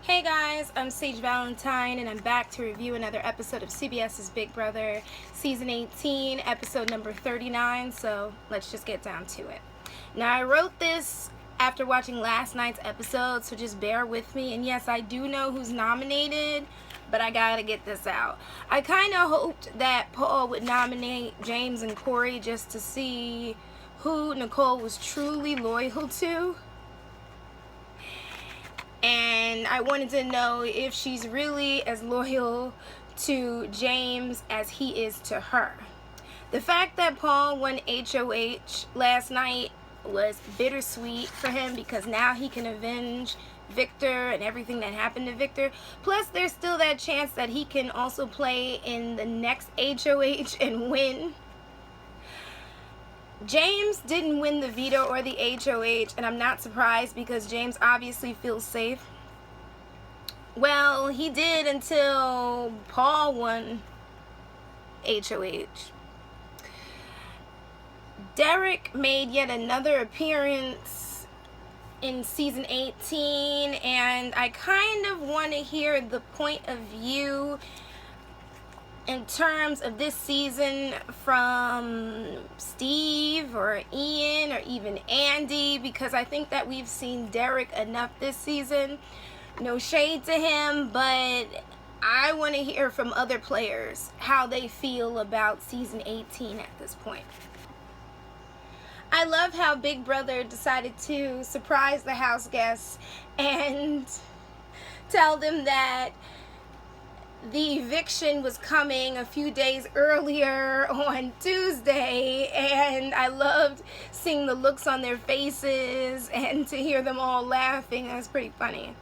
Hey guys, I'm Sage Valentine and I'm back to review another episode of CBS's Big Brother Season 18, episode number 39, so let's just get down to it. Now I wrote this after watching last night's episode, so just bear with me, and yes, I do know who's nominated, but I gotta get this out. I kind of hoped that Paul would nominate James and Corey just to see who Nicole was truly loyal to. And I wanted to know if she's really as loyal to James as he is to her. The fact that Paul won HOH last night was bittersweet for him because now he can avenge Victor and everything that happened to Victor. Plus, there's still that chance that he can also play in the next HOH and win. James didn't win the veto or the HOH, and I'm not surprised because James obviously feels safe. Well, he did until Paul won HOH. Derek made yet another appearance in season 18, and I kind of want to hear the point of view in terms of this season from Steve or Ian or even Andy, because I think that we've seen Derek enough this season. No shade to him, but I want to hear from other players how they feel about season 18 at this point. I love how Big Brother decided to surprise the house guests and tell them that the eviction was coming a few days earlier on Tuesday, and I loved seeing the looks on their faces and to hear them all laughing. That's pretty funny.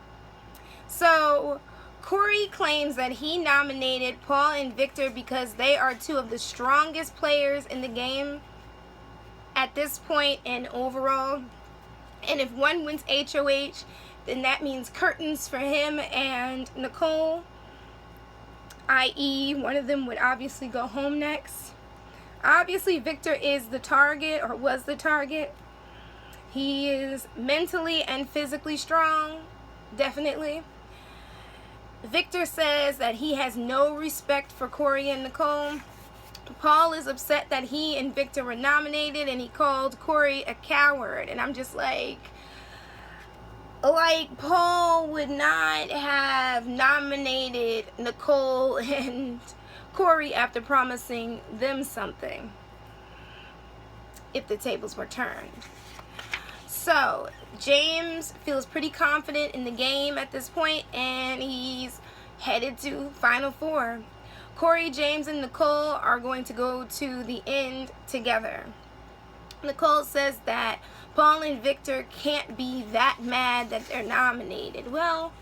So Corey claims that he nominated Paul and Victor because they are two of the strongest players in the game at this point and overall. And if one wins HOH, then that means curtains for him and Nicole, i.e. one of them would obviously go home next. Obviously, Victor is the target, or was the target. He is mentally and physically strong, definitely. Victor says that he has no respect for Corey and Nicole. Paul is upset that he and Victor were nominated, and he called Corey a coward. And I'm just like Paul would not have nominated Nicole and Corey after promising them something if the tables were turned. So James feels pretty confident in the game at this point, and he's headed to Final Four. Corey, James, and Nicole are going to go to the end together. Nicole says that Paul and Victor can't be that mad that they're nominated. Well,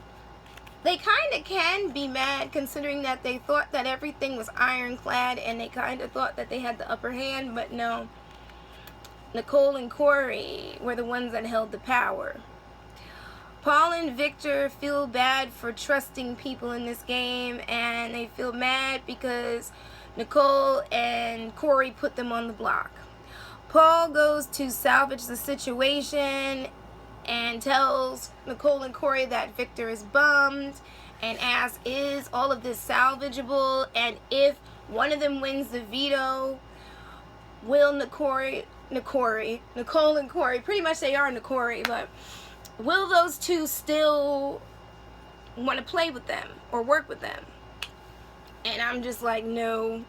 they kind of can be mad considering that they thought that everything was ironclad and they kind of thought that they had the upper hand, but no. Nicole and Corey were the ones that held the power. Paul and Victor feel bad for trusting people in this game, and they feel mad because Nicole and Corey put them on the block. Paul goes to salvage the situation and tells Nicole and Corey that Victor is bummed and asks, is all of this salvageable? And if one of them wins the veto, will Nicole and Corey, pretty much they are Nicole, but will those two still want to play with them or work with them? And I'm just like, no,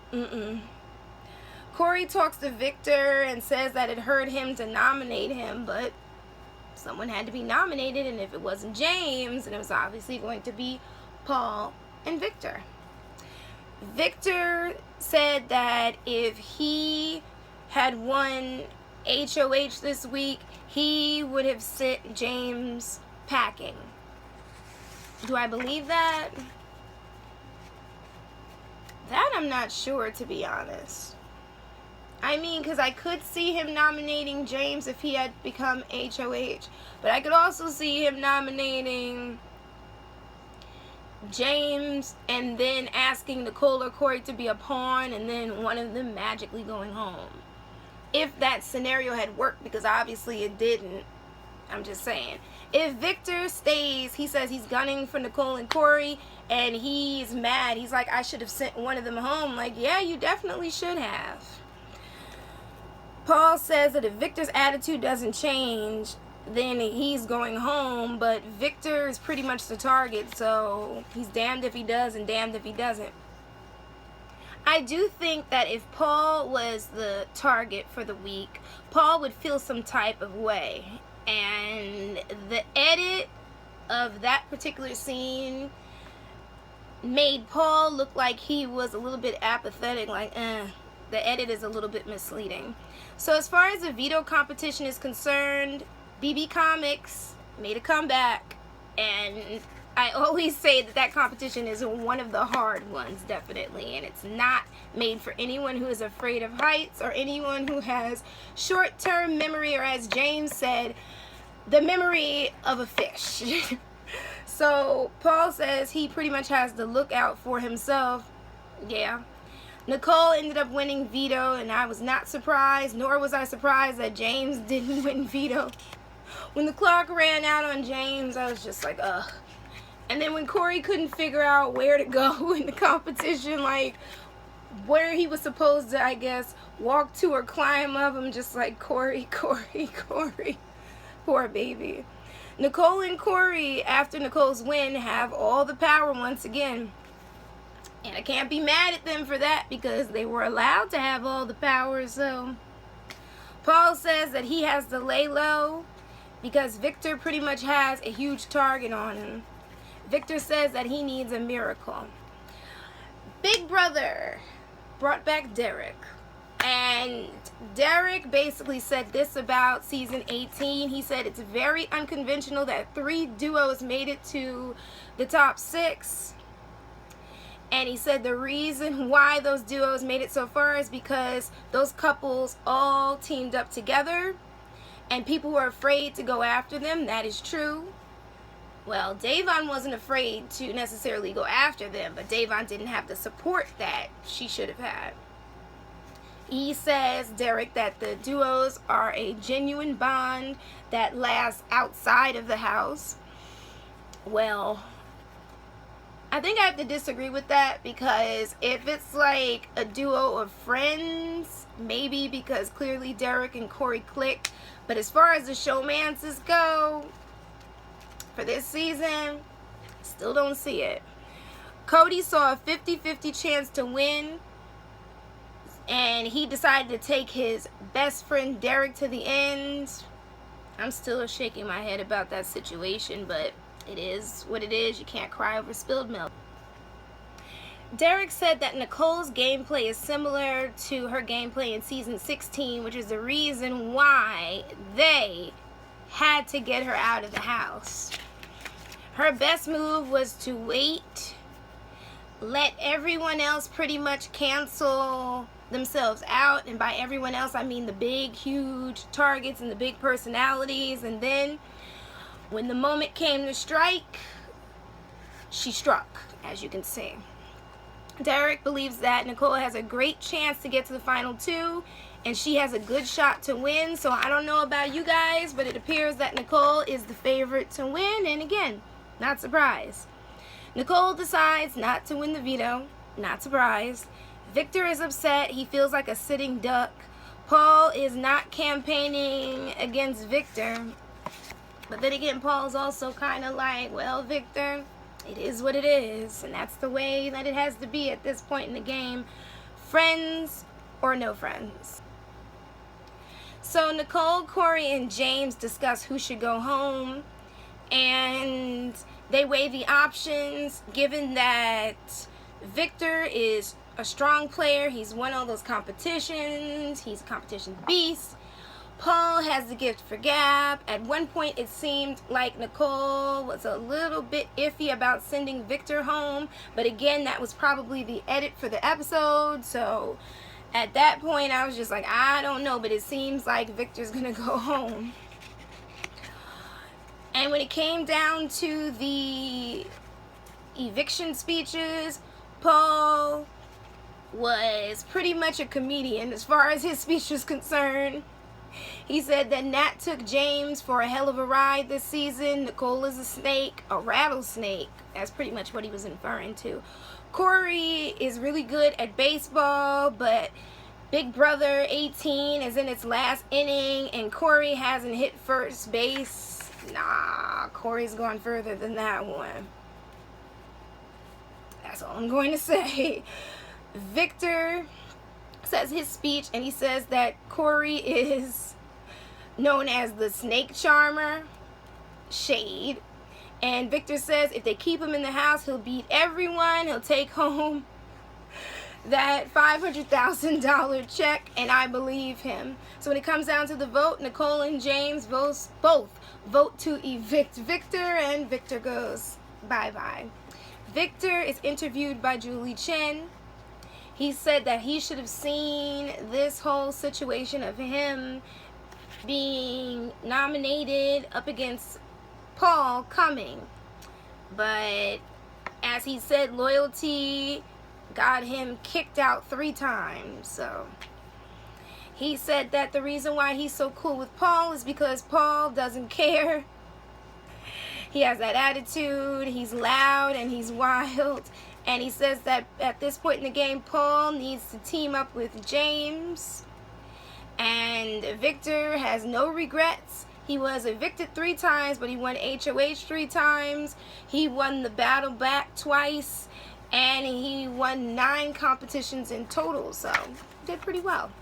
Corey talks to Victor and says that it hurt him to nominate him, but someone had to be nominated, and if it wasn't James, then it was obviously going to be Paul and Victor. Victor said that if he had won HOH this week, he would have sent James packing. Do I believe that? That I'm not sure, to be honest. I mean, because I could see him nominating James if he had become HOH, but I could also see him nominating James and then asking Nicole or Corey to be a pawn and then one of them magically going home. If that scenario had worked, because obviously it didn't. I'm just saying. If Victor stays, he says he's gunning for Nicole and Corey, and he's mad. He's like, I should have sent one of them home. Like, yeah, you definitely should have. Paul says that if Victor's attitude doesn't change, then he's going home, but Victor is pretty much the target, so he's damned if he does and damned if he doesn't. I do think that if Paul was the target for the week, Paul would feel some type of way. And the edit of that particular scene made Paul look like he was a little bit apathetic, like, the edit is a little bit misleading. So as far as the veto competition is concerned, BB Comics made a comeback, and I always say that that competition is one of the hard ones, definitely, and it's not made for anyone who is afraid of heights or anyone who has short-term memory, or as James said, the memory of a fish. So Paul says he pretty much has to look out for himself. Yeah. Nicole ended up winning veto, and I was not surprised, nor was I surprised that James didn't win veto. When the clock ran out on James, I was just like, ugh. And then when Corey couldn't figure out where to go in the competition, like where he was supposed to, I guess, walk to or climb up, I'm just like, Corey. Poor baby. Nicole and Corey, after Nicole's win, have all the power once again. And I can't be mad at them for that because they were allowed to have all the power. So Paul says that he has to lay low because Victor pretty much has a huge target on him. Victor says that he needs a miracle. Big Brother brought back Derek. And Derek basically said this about season 18. He said it's very unconventional that 3 duos made it to the top 6. And he said the reason why those duos made it so far is because those couples all teamed up together and people were afraid to go after them. That is true. Well, Davon wasn't afraid to necessarily go after them, but Davon didn't have the support that she should have had. He says, Derek, that the duos are a genuine bond that lasts outside of the house. Well, I think I have to disagree with that, because if it's like a duo of friends, maybe, because clearly Derek and Corey click. But as far as the showmances go, for this season, still don't see it. Cody saw a 50-50 chance to win, and he decided to take his best friend Derek to the end. I'm still shaking my head about that situation, but it is what it is. You can't cry over spilled milk. Derek said that Nicole's gameplay is similar to her gameplay in season 16, which is the reason why they had to get her out of the house. Her best move was to wait, let everyone else pretty much cancel themselves out, and by everyone else I mean the big huge targets and the big personalities, and then when the moment came to strike, she struck, as you can see. Derek believes that Nicole has a great chance to get to the final 2, and she has a good shot to win. So I don't know about you guys, but it appears that Nicole is the favorite to win, and again, not surprised. Nicole decides not to win the veto, not surprised. Victor is upset. He feels like a sitting duck. Paul is not campaigning against Victor. But then again, Paul's also kind of like, well, Victor, it is what it is. And that's the way that it has to be at this point in the game. Friends or no friends. So Nicole, Corey, and James discuss who should go home. And they weigh the options, given that Victor is a strong player. He's won all those competitions. He's a competition beast. Paul has the gift for gab. At one point, it seemed like Nicole was a little bit iffy about sending Victor home. But again, that was probably the edit for the episode. So at that point, I was just like, I don't know. But it seems like Victor's going to go home. And when it came down to the eviction speeches, Paul was pretty much a comedian as far as his speech was concerned. He said that Nat took James for a hell of a ride this season. Nicole is a snake, a rattlesnake. That's pretty much what he was inferring to. Corey is really good at baseball, but Big Brother 18 is in its last inning, and Corey hasn't hit first base. Nah, Corey's gone further than that one. That's all I'm going to say. Victor says his speech, and he says that Corey is known as the snake charmer. Shade. And Victor says if they keep him in the house, he'll beat everyone. He'll take home that $500,000 check, and I believe him. So when it comes down to the vote, Nicole and James both vote to evict Victor, and Victor goes bye-bye. Victor is interviewed by Julie Chen. He said that he should have seen this whole situation of him being nominated up against Paul coming. But as he said, loyalty got him kicked out 3 times. So he said that the reason why he's so cool with Paul is because Paul doesn't care. He has that attitude, he's loud, and he's wild. And he says that at this point in the game, Paul needs to team up with James. And Victor has no regrets. He was evicted 3 times, but he won HOH 3 times. He won the battle back twice. And he won 9 competitions in total. So, did pretty well.